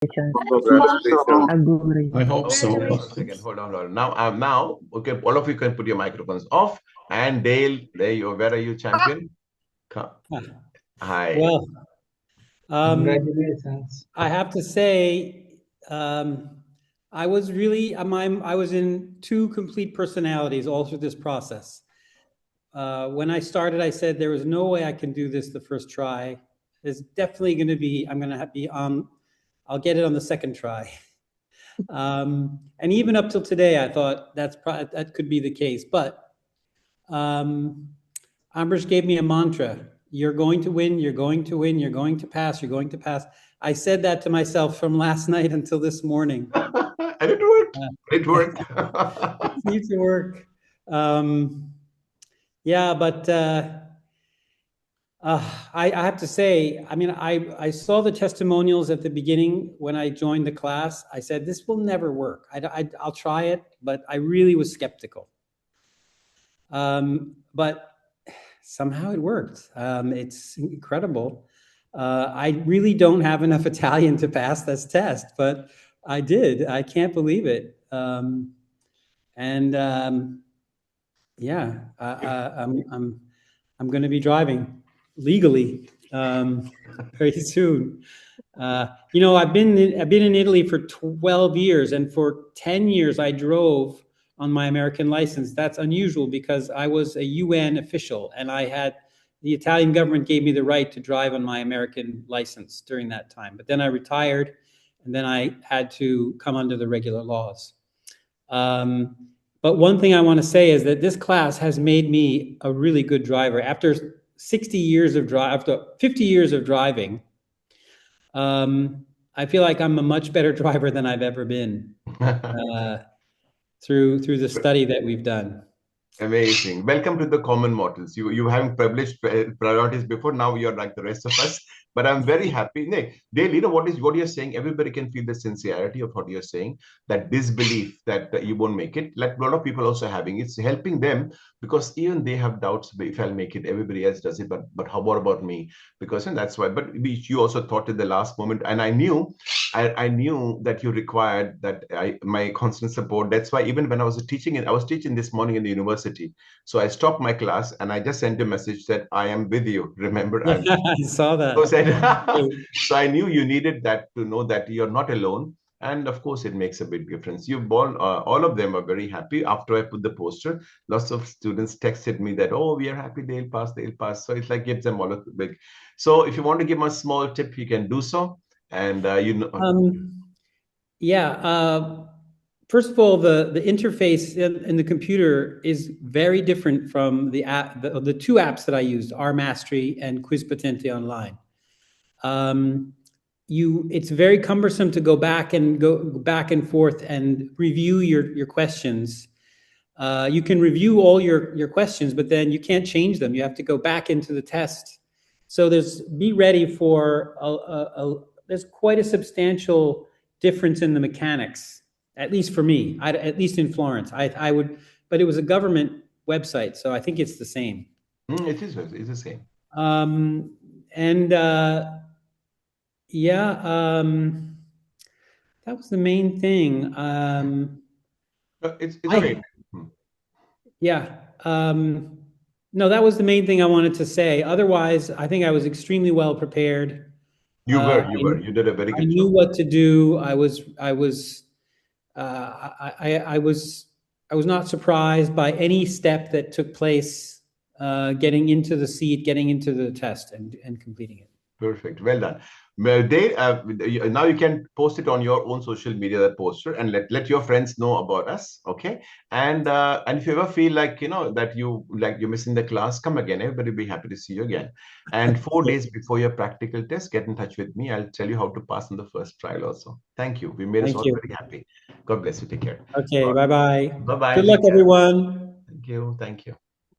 Congratulations. I hope so. Wait a second. Hold on, hold on. Now, okay, all of you can put your microphones off. And Dale, there you are. Where are you, champion? Hi. Well, Congratulations. I have to say, I was really, I was in two complete personalities all through this process. When I started, I said there was no way I can do this the first try. There's definitely going to be, I'm going to be on, I'll get it on the second try. And even up till today, I thought that could be the case. But Ambrish gave me a mantra: "You're going to win. You're going to win. You're going to pass. You're going to pass." I said that to myself from last night until this morning. And it worked. It worked. It needs to work. Yeah, but I have to say, I mean, I saw the testimonials at the beginning when I joined the class. I said, this will never work. I'll try it, but I really was skeptical. But somehow it worked. It's incredible. I really don't have enough Italian to pass this test, but I did. I can't believe it. Yeah, I'm going to be driving legally very soon. You know, I've been in Italy for 12 years, and for 10 years I drove on my American license. That's unusual because I was a UN official, and the Italian government gave me the right to drive on my American license during that time. But then I retired, and then I had to come under the regular laws. But one thing I want to say is that this class has made me a really good driver. After 50 years of driving, I feel like I'm a much better driver than I've ever been through the study that we've done. Amazing. Welcome to the common mortals. You having privileged priorities before. Now you're like the rest of us. But I'm very happy. Dale, you know what you're saying? Everybody can feel the sincerity of what you're saying. That disbelief that you won't make it. Like a lot of people also having. It's helping them because even they have doubts if I'll make it. Everybody else does it, but what about me? Because and that's why. But you also thought at the last moment, and I knew that you required my constant support. That's why even when I was teaching this morning in the university. So I stopped my class and I just sent a message that I am with you. Remember, Yeah, I saw that. So I knew you needed that to know that you're not alone. And of course, it makes a big difference. All of them are very happy. After I put the poster, lots of students texted me that, oh, we are happy, they'll pass. So it's like gives them all a big. So if you want to give them a small tip, you can do so. And first of all, the interface in the computer is very different from the app. The two apps that I used, R Mastery and Quiz Patente Online. It's very cumbersome to go back and forth and review your questions. You can review all your questions, but then you can't change them. You have to go back into the test. So be ready for there's quite a substantial difference in the mechanics, at least for me, at least in Florence. But it was a government website, so I think it's the same. It's the same. That was the main thing. It's okay. No, that was the main thing I wanted to say. Otherwise, I think I was extremely well prepared. You did a very good job. I knew what to do. I was not surprised by any step that took place, getting into the seat, getting into the test, and completing it. Perfect. Well done. Now you can post it on your own social media, that poster, and let your friends know about us. Okay. And if you ever feel like that you're missing the class, come again. Everybody will be happy to see you again. And 4 days before your practical test, get in touch with me. I'll tell you how to pass on the first trial also. Thank you. We made us all very happy. God bless you. Take care. Okay. Bye-bye. Bye-bye. Good luck, everyone. Thank you. Thank you.